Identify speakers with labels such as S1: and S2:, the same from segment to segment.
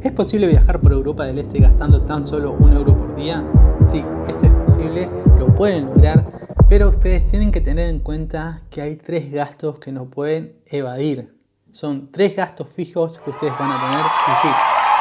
S1: ¿Es posible viajar por Europa del Este gastando tan solo 1 euro por día? Sí, esto es posible, lo pueden lograr, pero ustedes tienen que tener en cuenta que hay 3 gastos que no pueden evadir. Son 3 gastos fijos que ustedes van a tener, y sí,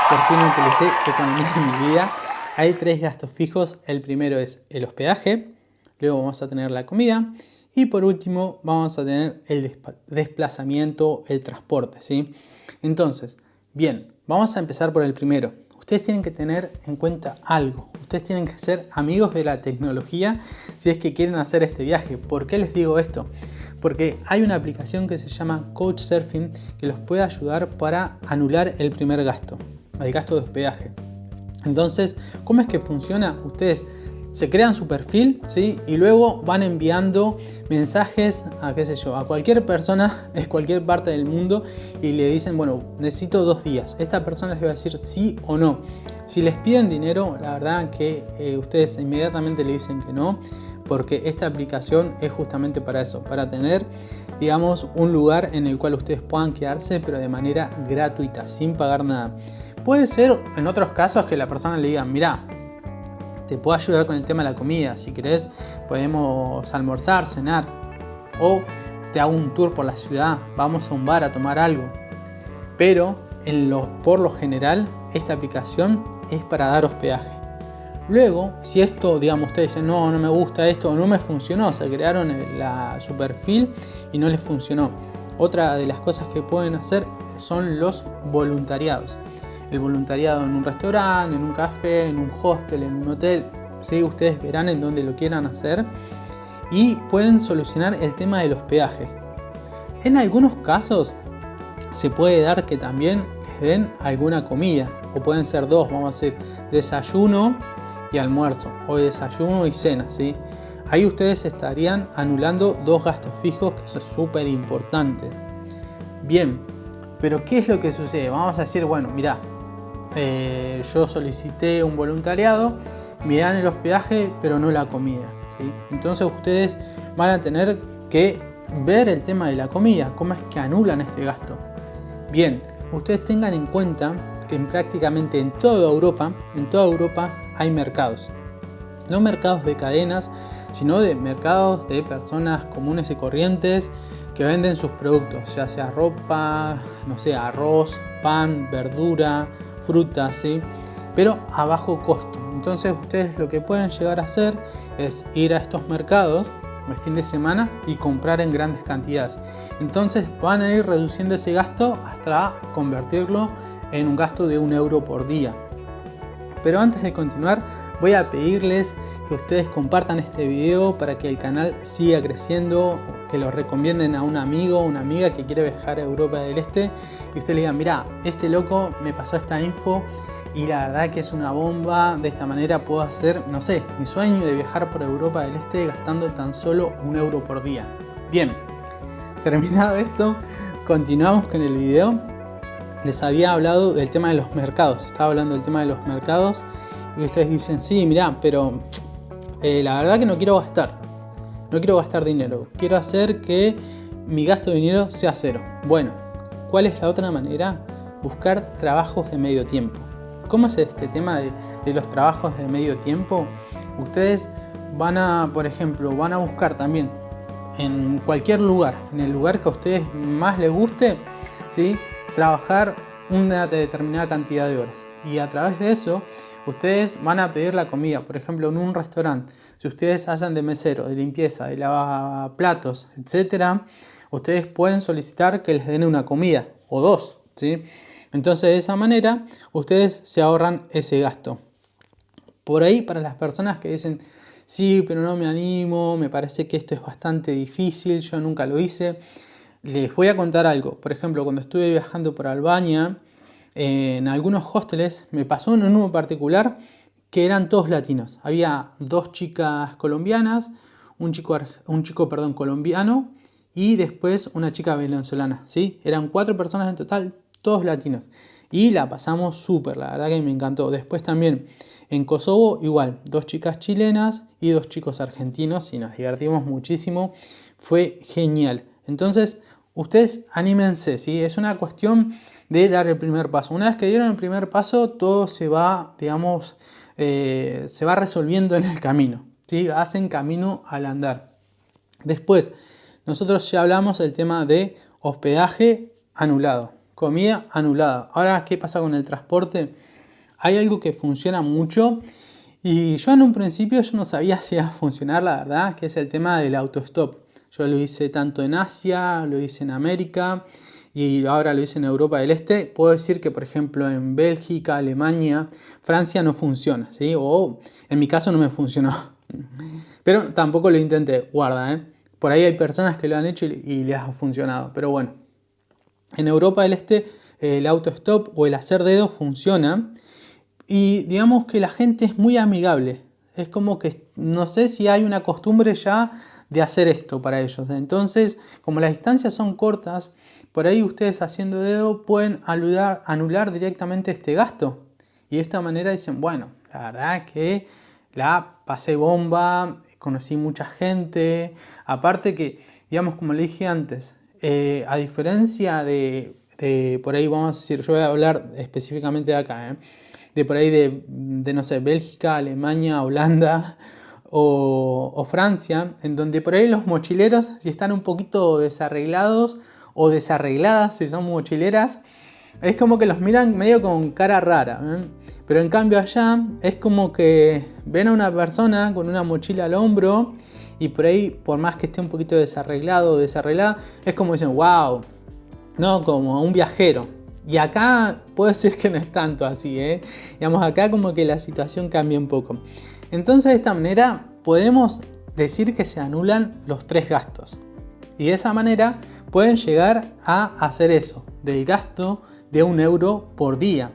S1: por fin utilicé economía en mi vida. Hay 3 gastos fijos. El primero es el hospedaje, luego vamos a tener la comida y por último vamos a tener el desplazamiento, el transporte, ¿sí? Entonces, bien, vamos a empezar por el primero. Ustedes tienen que tener en cuenta algo. Ustedes tienen que ser amigos de la tecnología si es que quieren hacer este viaje. ¿Por qué les digo esto? Porque hay una aplicación que se llama Couchsurfing que los puede ayudar para anular el primer gasto, el gasto de hospedaje. Entonces, ¿cómo es que funciona? Ustedes se crean su perfil, ¿sí? Y luego van enviando mensajes a, qué sé yo, a cualquier persona de cualquier parte del mundo y le dicen, bueno, necesito 2 días. Esta persona les va a decir sí o no. Si les piden dinero, la verdad que ustedes inmediatamente le dicen que no, porque esta aplicación es justamente para eso, para tener, digamos, un lugar en el cual ustedes puedan quedarse, pero de manera gratuita, sin pagar nada. Puede ser en otros casos que la persona le diga, mirá, te puedo ayudar con el tema de la comida, si querés podemos almorzar, cenar, o te hago un tour por la ciudad, vamos a un bar a tomar algo. Pero por lo general esta aplicación es para dar hospedaje. Luego, si esto, digamos, ustedes dicen, no me gusta esto, o no me funcionó, se crearon su perfil y no les funcionó. Otra de las cosas que pueden hacer son los voluntariados. El voluntariado en un restaurante, en un café, en un hostel, en un hotel, ¿sí? Ustedes verán en dónde lo quieran hacer y pueden solucionar el tema del hospedaje. En algunos casos se puede dar que también les den alguna comida, o pueden ser 2, vamos a decir, desayuno y almuerzo, o desayuno y cena, ¿sí? Ahí ustedes estarían anulando 2 gastos fijos, que eso es súper importante. Bien, pero ¿qué es lo que sucede? Vamos a decir, bueno, mirá, yo solicité un voluntariado, me dan el hospedaje, pero no la comida, ¿sí? Entonces ustedes van a tener que ver el tema de la comida, cómo es que anulan este gasto. Bien, ustedes tengan en cuenta que prácticamente en toda Europa hay mercados. No mercados de cadenas, sino de mercados de personas comunes y corrientes que venden sus productos, ya sea ropa, no sé, arroz, pan, verdura, frutas, ¿sí? Pero a bajo costo. Entonces ustedes lo que pueden llegar a hacer es ir a estos mercados el fin de semana y comprar en grandes cantidades. Entonces van a ir reduciendo ese gasto hasta convertirlo en un gasto de 1 euro por día. Pero antes de continuar, voy a pedirles que ustedes compartan este video para que el canal siga creciendo, que lo recomienden a un amigo o una amiga que quiere viajar a Europa del Este y ustedes le digan, mira, este loco me pasó esta info y la verdad que es una bomba, de esta manera puedo hacer, no sé, mi sueño de viajar por Europa del Este gastando tan solo 1 euro por día. Bien, terminado esto, continuamos con el video. Les había hablado del tema de los mercados, estaba hablando del tema de los mercados y ustedes dicen, sí, mirá, pero la verdad que no quiero gastar dinero, quiero hacer que mi gasto de dinero sea 0. Bueno, ¿cuál es la otra manera? Buscar trabajos de medio tiempo. ¿Cómo es este tema de los trabajos de medio tiempo? Ustedes por ejemplo, van a buscar también en cualquier lugar, en el lugar que a ustedes más les guste, ¿sí? Trabajar una determinada cantidad de horas y a través de eso ustedes van a pedir la comida. Por ejemplo, en un restaurante, si ustedes hacen de mesero, de limpieza, de lavaplatos, etcétera, ustedes pueden solicitar que les den una comida o 2, ¿sí? Entonces de esa manera ustedes se ahorran ese gasto. Por ahí, para las personas que dicen, sí, pero no me animo, me parece que esto es bastante difícil, yo nunca lo hice, les voy a contar algo. Por ejemplo, cuando estuve viajando por Albania, en algunos hostels me pasó en uno en particular que eran todos latinos. Había 2 chicas colombianas, un chico colombiano y después una chica venezolana, ¿sí? Eran 4 personas en total, todos latinos. Y la pasamos súper, la verdad que me encantó. Después también en Kosovo igual, 2 chicas chilenas y 2 chicos argentinos y nos divertimos muchísimo. Fue genial. Entonces, ustedes anímense, ¿sí? Es una cuestión de dar el primer paso. Una vez que dieron el primer paso, todo se va, digamos, se va resolviendo en el camino, ¿sí? Hacen camino al andar. Después, nosotros ya hablamos del tema de hospedaje anulado, comida anulada. Ahora, ¿qué pasa con el transporte? Hay algo que funciona mucho y yo en un principio yo no sabía si iba a funcionar, la verdad, que es el tema del autostop. Yo lo hice tanto en Asia, lo hice en América y ahora lo hice en Europa del Este. Puedo decir que, por ejemplo, en Bélgica, Alemania, Francia no funciona, ¿sí? O en mi caso no me funcionó. Pero tampoco lo intenté, guarda, ¿eh? Por ahí hay personas que lo han hecho y les ha funcionado. Pero bueno, en Europa del Este el autostop o el hacer dedo funciona. Y digamos que la gente es muy amigable. Es como que no sé si hay una costumbre ya de hacer esto para ellos. Entonces, como las distancias son cortas, por ahí ustedes haciendo dedo pueden anular directamente este gasto. Y de esta manera dicen, bueno, la verdad es que la pasé bomba, conocí mucha gente. Aparte que, digamos, como le dije antes, a diferencia de por ahí vamos a decir, yo voy a hablar específicamente de acá, de por ahí de, no sé, Bélgica, Alemania, Holanda o Francia, en donde por ahí los mochileros, si están un poquito desarreglados o desarregladas, si son mochileras, es como que los miran medio con cara rara, ¿eh? Pero en cambio allá es como que ven a una persona con una mochila al hombro y por ahí, por más que esté un poquito desarreglado o desarreglada, es como dicen, wow, no, como un viajero. Y acá puedo decir que no es tanto así, ¿eh? Digamos, acá como que la situación cambia un poco. Entonces de esta manera podemos decir que se anulan los 3 gastos. Y de esa manera pueden llegar a hacer eso, del gasto de 1 euro por día.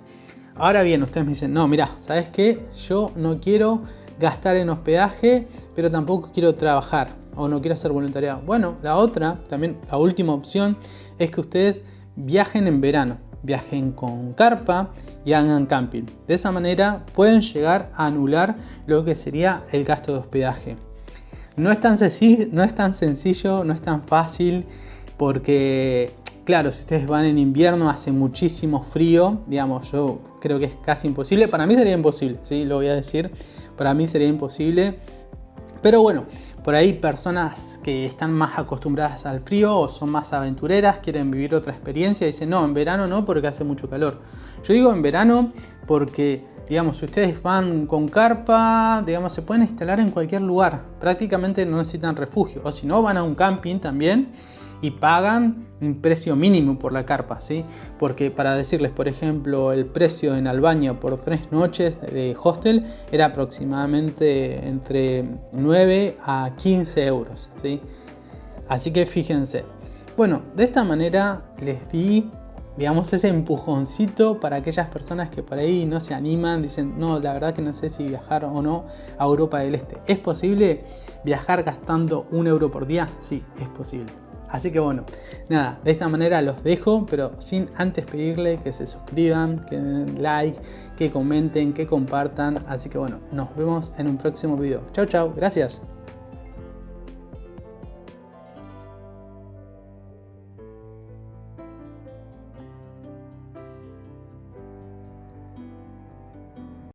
S1: Ahora bien, ustedes me dicen, no, mira, ¿sabes qué? Yo no quiero gastar en hospedaje, pero tampoco quiero trabajar o no quiero hacer voluntariado. Bueno, la otra, también la última opción, es que ustedes viajen en verano. Viajen con carpa y hagan camping. De esa manera pueden llegar a anular lo que sería el gasto de hospedaje. No es tan sencillo, no es tan fácil, porque claro, si ustedes van en invierno hace muchísimo frío, digamos, yo creo que es casi imposible. Para mí sería imposible, ¿sí? Lo voy a decir, para mí sería imposible. Pero bueno, por ahí personas que están más acostumbradas al frío o son más aventureras, quieren vivir otra experiencia, dicen no, en verano no porque hace mucho calor. Yo digo en verano porque, digamos, si ustedes van con carpa, digamos, se pueden instalar en cualquier lugar. Prácticamente no necesitan refugio. O si no, van a un camping también y pagan un precio mínimo por la carpa, ¿sí? Porque para decirles, por ejemplo, el precio en Albania por 3 noches de hostel era aproximadamente entre 9 a 15 euros, ¿sí? Así que fíjense. Bueno, de esta manera les di, digamos, ese empujoncito para aquellas personas que por ahí no se animan, dicen, no, la verdad que no sé si viajar o no a Europa del Este. ¿Es posible viajar gastando 1 euro por día? Sí, es posible. Así que bueno, nada, de esta manera los dejo, pero sin antes pedirle que se suscriban, que den like, que comenten, que compartan. Así que bueno, nos vemos en un próximo video. Chau, chau, gracias.